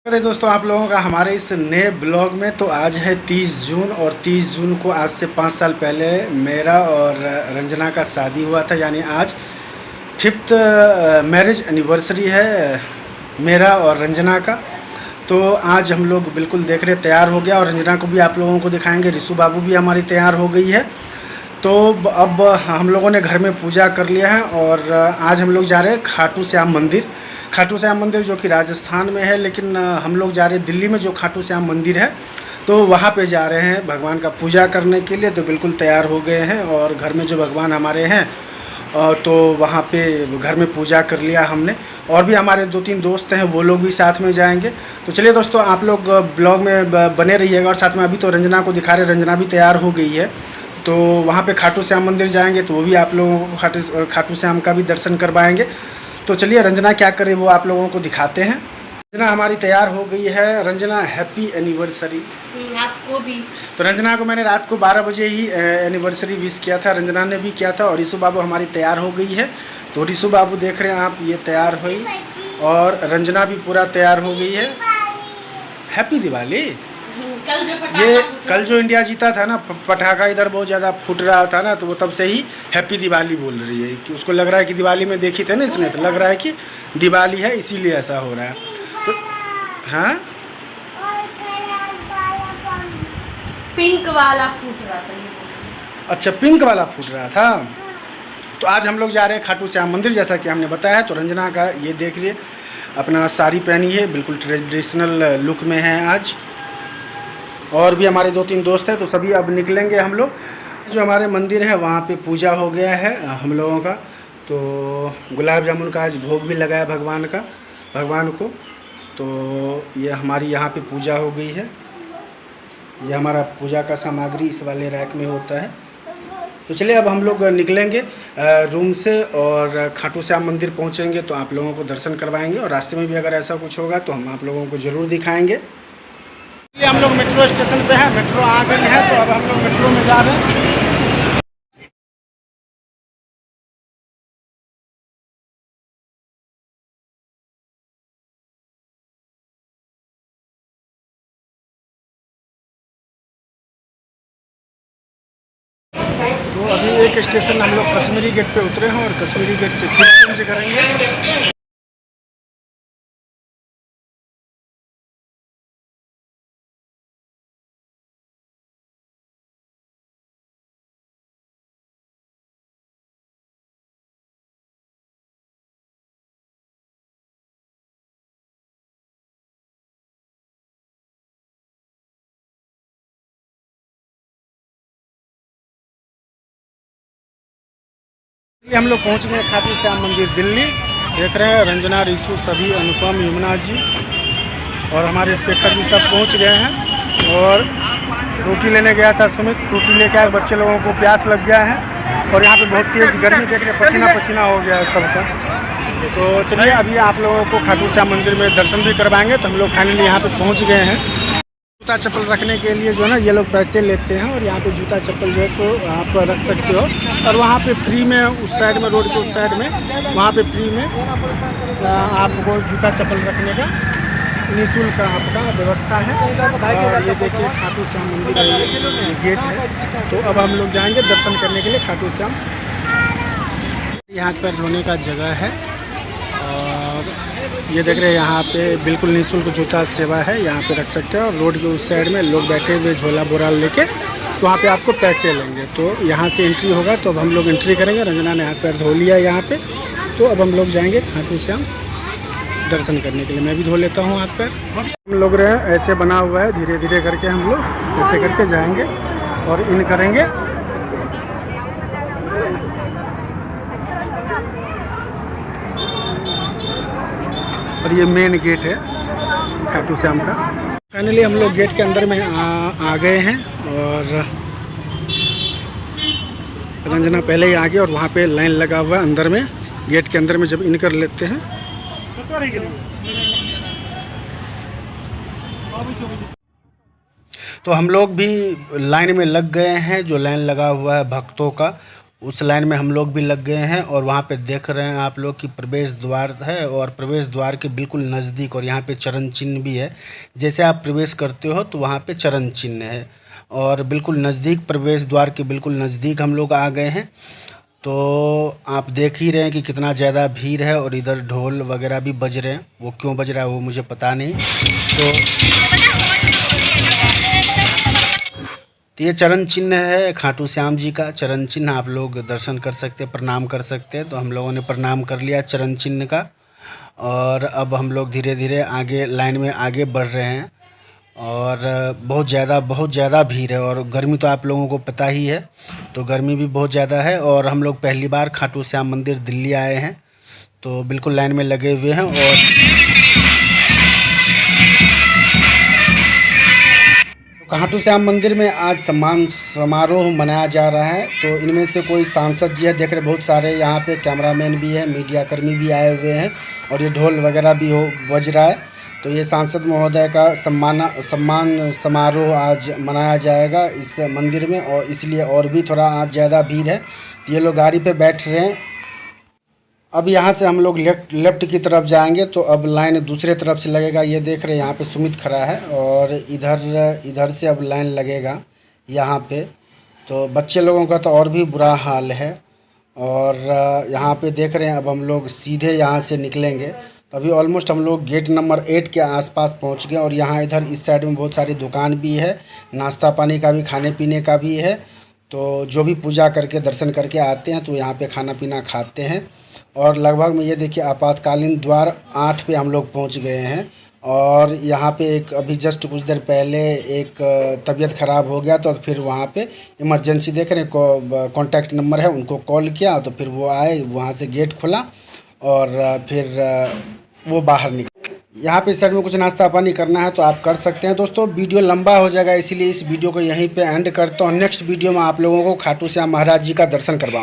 अरे दोस्तों, आप लोगों का हमारे इस नए ब्लॉग में। तो आज है 30 जून और 30 जून को आज से 5 साल पहले मेरा और रंजना का शादी हुआ था। यानी आज 5th मैरिज एनिवर्सरी है मेरा और रंजना का। तो आज हम लोग बिल्कुल देख रहे तैयार हो गया, और रंजना को भी आप लोगों को दिखाएंगे। रिशु बाबू भी हमारी तैयार हो गई है। तो अब हम लोगों ने घर में पूजा कर लिया है, और आज हम लोग जा रहे हैं खाटू श्याम मंदिर। खाटू श्याम मंदिर जो कि राजस्थान में है, लेकिन हम लोग जा रहे हैं दिल्ली में जो खाटू श्याम मंदिर है, तो वहाँ पे जा रहे हैं भगवान का पूजा करने के लिए। तो बिल्कुल तैयार हो गए हैं, और घर में जो भगवान हमारे हैं तो वहाँ पे घर में पूजा कर लिया हमने। और भी हमारे 2-3 दोस्त हैं, वो लोग भी साथ में जाएंगे। तो चलिए दोस्तों, आप लोग ब्लॉग में बने रहिएगा। और साथ में अभी तो रंजना को दिखा रहे, रंजना भी तैयार हो गई है। तो वहाँ पे खाटू श्याम मंदिर जाएंगे, तो वो भी आप लोगों को खाटू श्याम का भी दर्शन करवाएंगे। तो चलिए रंजना क्या करे वो आप लोगों को दिखाते हैं। रंजना हमारी तैयार हो गई है। Ranjana, happy anniversary. आपको भी। तो रंजना को मैंने रात को 12 बजे ही एनिवर्सरी विश किया था, रंजना ने भी किया था। और रिशु बाबू हमारी तैयार हो गई है। तो रिशु बाबू देख रहे हैं आप, ये तैयार हुई, और रंजना भी पूरा तैयार हो गई है। हैप्पी दिवाली। कल जो इंडिया जीता था ना, पटाखा इधर बहुत ज़्यादा फूट रहा था ना, तो वो तब से ही हैप्पी दिवाली बोल रही है कि उसको लग रहा है कि दिवाली में देखी थे ना इसने, तो लग रहा है कि दिवाली है, इसीलिए ऐसा हो रहा है। तो हाँ, पिंक वाला फूट रहा था। अच्छा, पिंक वाला फूट रहा था। तो आज हम लोग जा रहे हैं खाटू श्याम मंदिर, जैसा कि हमने बताया। तो रंजना का ये देख लिए, अपना साड़ी पहनी है, बिल्कुल ट्रेडिशनल लुक में है आज। और भी हमारे 2-3 दोस्त हैं, तो सभी अब निकलेंगे हम लोग। जो हमारे मंदिर है वहाँ पे पूजा हो गया है हम लोगों का। तो गुलाब जामुन का आज भोग भी लगाया भगवान को। तो ये हमारी यहाँ पे पूजा हो गई है। ये हमारा पूजा का सामग्री इस वाले रैक में होता है। तो चलिए अब हम लोग निकलेंगे रूम से, और खाटू श्याम मंदिर पहुँचेंगे तो आप लोगों को दर्शन करवाएंगे। और रास्ते में भी अगर ऐसा कुछ होगा तो हम आप लोगों को ज़रूर दिखाएंगे। हम लोग मेट्रो स्टेशन पे हैं, मेट्रो आ गई है, तो अब हम लोग मेट्रो में जा रहे हैं। तो अभी एक स्टेशन हम लोग कश्मीरी गेट पे उतरे हैं, और कश्मीरी गेट से फिर चेंज करेंगे। हम लोग पहुंच गए खाटू श्याम मंदिर दिल्ली। देख रहे हैं रंजना, रिशु, सभी, अनुपम, यमुना जी और हमारे शेखर जी सब पहुंच गए हैं। और रोटी लेने गया था सुमित, रोटी लेके आए। बच्चे लोगों को प्यास लग गया है, और यहाँ पे बहुत तेज़ गर्मी देख रहे, पसीना पसीना हो गया है सबका। तो चलिए अभी आप लोगों को खाटू श्याम मंदिर में दर्शन भी करवाएंगे। तो हम लोग फाइनली यहाँ पे पहुँच गए हैं। जूता चप्पल रखने के लिए जो है ना, ये लोग पैसे लेते हैं, और यहाँ पे जूता चप्पल जो है तो आप रख सकते हो। और वहाँ पे फ्री में, उस साइड में, रोड के उस साइड में, वहाँ पे फ्री में आपको जूता चप्पल रखने का निःशुल्क आपका व्यवस्था है। और ये देखिए खाटू श्याम मंदिर का ये गेट है। तो अब हम लोग जाएंगे दर्शन करने के लिए खाटू श्याम। यहाँ पर रोने का जगह है, और ये देख रहे हैं यहाँ पे बिल्कुल निःशुल्क जूता सेवा है, यहाँ पे रख सकते हैं। और रोड के उस साइड में लोग बैठे हुए झोला बोरा लेके, तो वहाँ पे आपको पैसे लेंगे। तो यहाँ से एंट्री होगा, तो अब हम लोग एंट्री करेंगे। रंजना ने हाथ पैर धो लिया यहाँ पे। तो अब हम लोग जाएंगे खाटू श्याम दर्शन करने के लिए। मैं भी धो लेता हूँ हाथ पैर। हम लोग रहे ऐसे बना हुआ है, धीरे धीरे करके हम लोग ऐसे करके जाएंगे और इन करेंगे। और ये मेन गेट है खाटू श्याम का। फाइनली हम लोग गेट के अंदर में आ गए हैं, और रंजना पहले ही आ गई, और वहाँ पे लाइन लगा हुआ है अंदर में, गेट के अंदर में जब इन कर लेते हैं। तो हम लोग भी लाइन में लग गए हैं, जो लाइन लगा हुआ है भक्तों का, उस लाइन में हम लोग भी लग गए हैं और वहाँ पे देख रहे हैं आप लोग कि प्रवेश द्वार है और प्रवेश द्वार के बिल्कुल नज़दीक और यहाँ पे चरण चिन्ह भी है। जैसे आप प्रवेश करते हो तो वहाँ पे चरण चिन्ह है और बिल्कुल नज़दीक प्रवेश द्वार के बिल्कुल नज़दीक हम लोग आ गए हैं। तो आप देख ही रहे हैं कि कितना ज़्यादा भीड़ है और इधर ढोल वगैरह भी बज रहे हैं। वो क्यों बज रहा है वो मुझे पता नहीं। तो ये चरण चिन्ह है खाटू श्याम जी का चरण चिन्ह। आप लोग दर्शन कर सकते हैं, प्रणाम कर सकते हैं। तो हम लोगों ने प्रणाम कर लिया चरण चिन्ह का और अब हम लोग धीरे धीरे आगे लाइन में आगे बढ़ रहे हैं। और बहुत ज़्यादा भीड़ है और गर्मी तो आप लोगों को पता ही है, तो गर्मी भी बहुत ज़्यादा है। और हम लोग पहली बार खाटू श्याम मंदिर दिल्ली आए हैं तो बिल्कुल लाइन में लगे हुए हैं। और खाटू श्याम मंदिर में आज सम्मान समारोह मनाया जा रहा है। तो इनमें से कोई सांसद जी है, देख रहे बहुत सारे यहाँ पे कैमरामैन भी है, मीडिया कर्मी भी आए हुए हैं और ये ढोल वगैरह भी बज रहा है। तो ये सांसद महोदय का सम्मान समारोह आज मनाया जाएगा इस मंदिर में और इसलिए और भी थोड़ा आज ज़्यादा भीड़ है। ये लोग गाड़ी पे बैठ रहे हैं। अब यहाँ से हम लोग लेफ्ट की तरफ जाएंगे तो अब लाइन दूसरे तरफ से लगेगा। ये देख रहे हैं यहाँ पे सुमित खड़ा है और इधर से अब लाइन लगेगा यहाँ पे। तो बच्चे लोगों का तो और भी बुरा हाल है। और यहाँ पे देख रहे हैं अब हम लोग सीधे यहाँ से निकलेंगे। तो अभी ऑलमोस्ट हम लोग गेट नंबर 8 के आसपास पहुँच गए और यहाँ इधर इस साइड में बहुत सारी दुकान भी है, नाश्ता पानी का भी, खाने पीने का भी है। तो जो भी पूजा करके दर्शन करके आते हैं तो यहाँ पे खाना पीना खाते हैं। और लगभग में ये देखिए आपातकालीन द्वार 8 पे हम लोग पहुँच गए हैं। और यहाँ पे एक अभी जस्ट कुछ देर पहले एक तबीयत ख़राब हो गया तो फिर वहाँ पे इमरजेंसी देख रहे हैं, कॉन्टैक्ट नंबर है, उनको कॉल किया तो फिर वो आए, वहाँ से गेट खुला और फिर वो बाहर निकले। यहाँ पे साइड में कुछ नाश्ता पानी करना है तो आप कर सकते हैं। दोस्तों वीडियो लंबा हो जाएगा इसीलिए इस वीडियो को यहीं पे एंड करता हूँ। नेक्स्ट वीडियो में आप लोगों को खाटू श्याम महाराज जी का दर्शन करवाऊँ।